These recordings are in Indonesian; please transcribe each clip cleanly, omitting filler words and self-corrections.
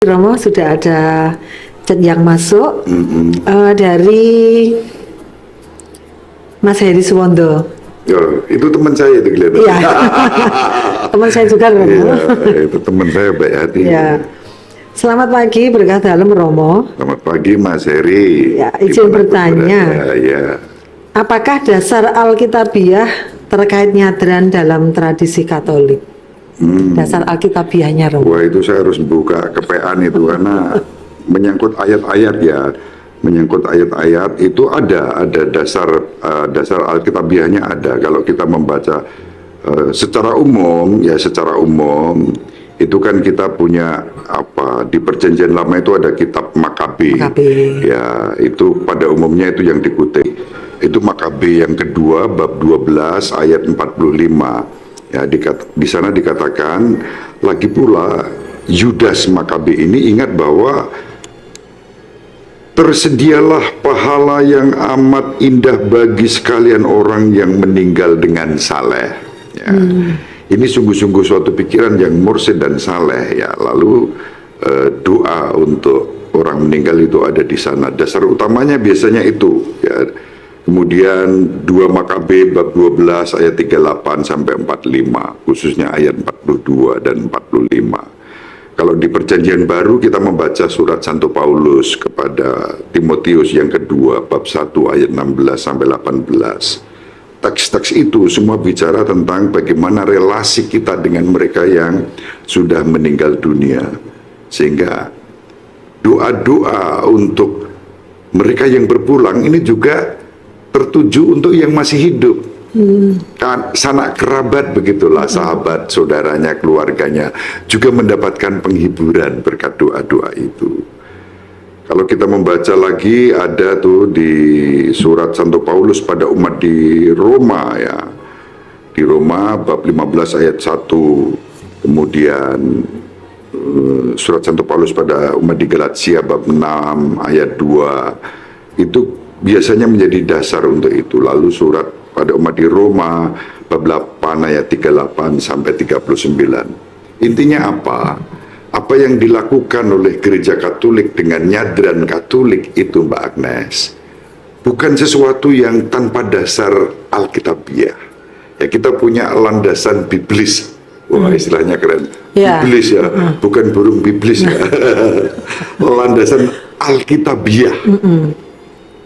Romo, sudah ada chat yang masuk dari Mas Heri Suwondo. Itu teman saya itu kelihatan. Iya, teman saya juga Romo. Iya, itu teman saya baik hati. Iya. Selamat pagi, berkah dalam Romo. Selamat pagi Mas Heri. Ya, izin bertanya. Ya. Apakah dasar Alkitabiah terkait nyadran dalam tradisi Katolik? Dasar Alkitabiahnya Romo. Wah, itu saya harus buka kepean itu karena menyangkut ayat-ayat ya. Menyangkut ayat-ayat itu ada dasar Alkitabiahnya ada. Kalau kita membaca secara umum itu kan kita punya di Perjanjian Lama itu ada kitab Makabe. Ya, itu pada umumnya itu yang dikutip. Itu Makabe yang kedua bab 12 ayat 45. Ya, di sana dikatakan lagi pula Yudas Makabe ini ingat bahwa tersedialah pahala yang amat indah bagi sekalian orang yang meninggal dengan saleh. Ya. Ini sungguh-sungguh suatu pikiran yang mursyid dan saleh. Ya. Lalu doa untuk orang meninggal itu ada di sana. Dasar utamanya biasanya itu. Ya. Kemudian 2 Makabe bab 12 ayat 38 sampai 45, khususnya ayat 42 dan 45. Kalau di Perjanjian Baru kita membaca surat Santo Paulus kepada Timotius yang kedua bab 1 ayat 16 sampai 18. Teks-teks itu semua bicara tentang bagaimana relasi kita dengan mereka yang sudah meninggal dunia. Sehingga doa-doa untuk mereka yang berpulang ini juga tertuju untuk yang masih hidup. Kan sanak kerabat begitulah, sahabat, saudaranya, keluarganya juga mendapatkan penghiburan berkat doa-doa itu. Kalau kita membaca lagi ada tuh di surat Santo Paulus pada umat di Roma ya. Di Roma bab 15 ayat 1. Kemudian surat Santo Paulus pada umat di Galatia bab 6 ayat 2. Itu biasanya menjadi dasar untuk itu. Lalu surat pada umat di Roma bab 8 ayat 38 sampai 39. Intinya apa? Apa yang dilakukan oleh gereja Katolik dengan nyadran Katolik itu Mbak Agnes bukan sesuatu yang tanpa dasar Alkitabiah. Ya, kita punya landasan biblis. Wah, istilahnya keren. Biblis ya, bukan burung biblis ya. Landasan Alkitabiah.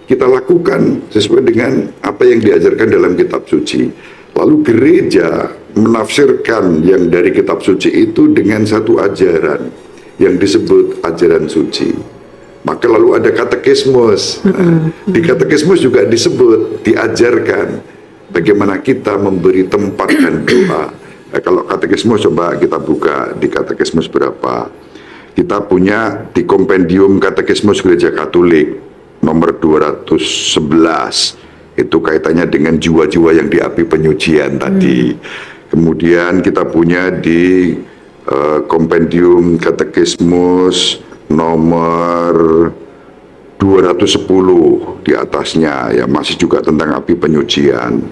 Kita lakukan sesuai dengan apa yang diajarkan dalam kitab suci. Lalu gereja menafsirkan yang dari kitab suci itu dengan satu ajaran yang disebut ajaran suci. Maka lalu ada katekismus. Di katekismus juga disebut, diajarkan bagaimana kita memberi tempat dan doa. Nah, kalau katekismus coba kita buka di katekismus berapa. Kita punya di kompendium katekismus gereja Katolik nomor 211, itu kaitannya dengan jiwa-jiwa yang di api penyucian tadi. Kemudian kita punya di kompendium katekismus nomor 210 di atasnya ya, masih juga tentang api penyucian.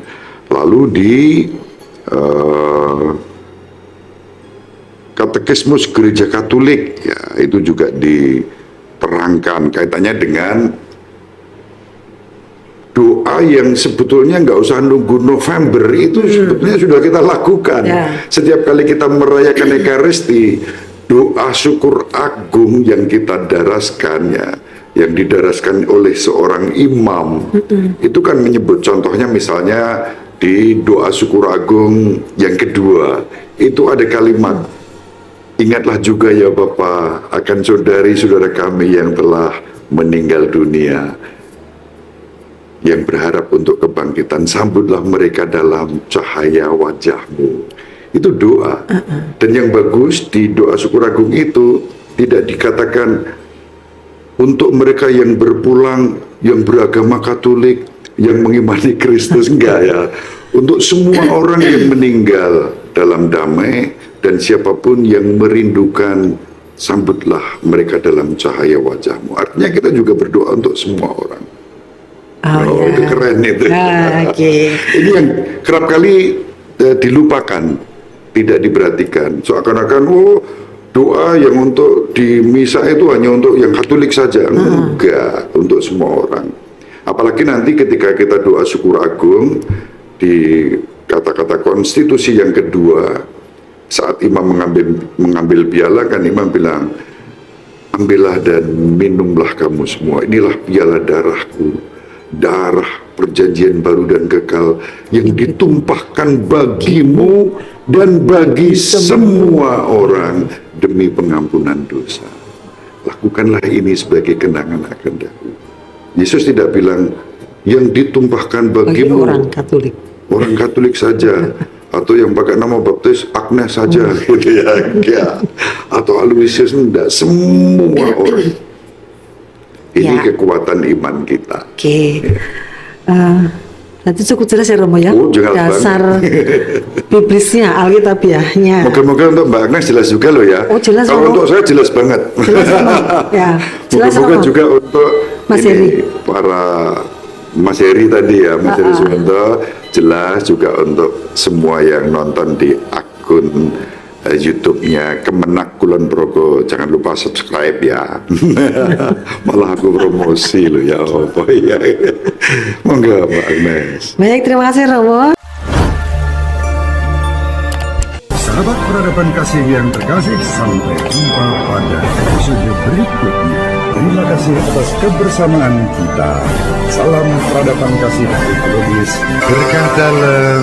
Lalu di katekismus gereja Katolik ya, itu juga diterangkan kaitannya dengan doa yang sebetulnya nggak usah nunggu November, itu sebetulnya sudah kita lakukan. Setiap kali kita merayakan Ekaristi, doa syukur agung yang kita daraskan ya, yang didaraskan oleh seorang imam, itu kan menyebut contohnya misalnya di doa syukur agung yang kedua, itu ada kalimat, ingatlah juga ya Bapa akan saudari-saudara kami yang telah meninggal dunia, yang berharap untuk kebangkitan, sambutlah mereka dalam cahaya wajahmu. Itu doa. Dan yang bagus di doa syukur agung itu tidak dikatakan untuk mereka yang berpulang, yang beragama Katolik, yang mengimani Kristus, enggak ya. Untuk semua orang yang meninggal dalam damai, dan siapapun yang merindukan, sambutlah mereka dalam cahaya wajahmu. Artinya kita juga berdoa untuk semua orang. Itu keren itu. Ini yang kerap kali dilupakan, tidak diperhatikan. Seakan-akan doa yang untuk di misa itu hanya untuk yang Katolik saja. Enggak, untuk semua orang. Apalagi nanti ketika kita doa syukur agung di kata-kata konstitusi yang kedua, saat imam mengambil piala, kan imam bilang, ambillah dan minumlah kamu semua, inilah piala darahku, darah perjanjian baru dan kekal yang ditumpahkan bagimu dan bagi semua orang demi pengampunan dosa. Lakukanlah ini sebagai kenangan akan dahulu. Yesus tidak bilang yang ditumpahkan Bagi bagimu orang Katolik saja, atau yang pakai nama baptis Agnes saja, gitu ya, enggak. Atau Aloysius, enggak, semua orang. Ini Ya. kekuatan iman kita. Oke. Nanti cukup jelas ya Romo ya. Oh, jelas Dasar biblisnya, Alkitabiahnya. Moga-moga untuk Mbak Agnes jelas juga loh ya. Oh, jelas, Kalau Romo. untuk saya jelas banget. Jelas Romo. Ya, jelas Moga-moga Romo. juga untuk Mas ini, Heri. para Mas Heri tadi ya, Mas Heri Suwanto, jelas juga untuk semua yang nonton di akun YouTube-nya Kemenak Kulon Progo. Jangan lupa subscribe ya. Malah aku promosi loh ya apa ya. Monggo Mbak Agnes. Baik, terima kasih Romo. Sahabat peradaban kasih yang terkasih, sampai jumpa pada episode berikutnya. Terima kasih atas kebersamaan kita. Salam peradaban kasih ekologis. Berkah dalam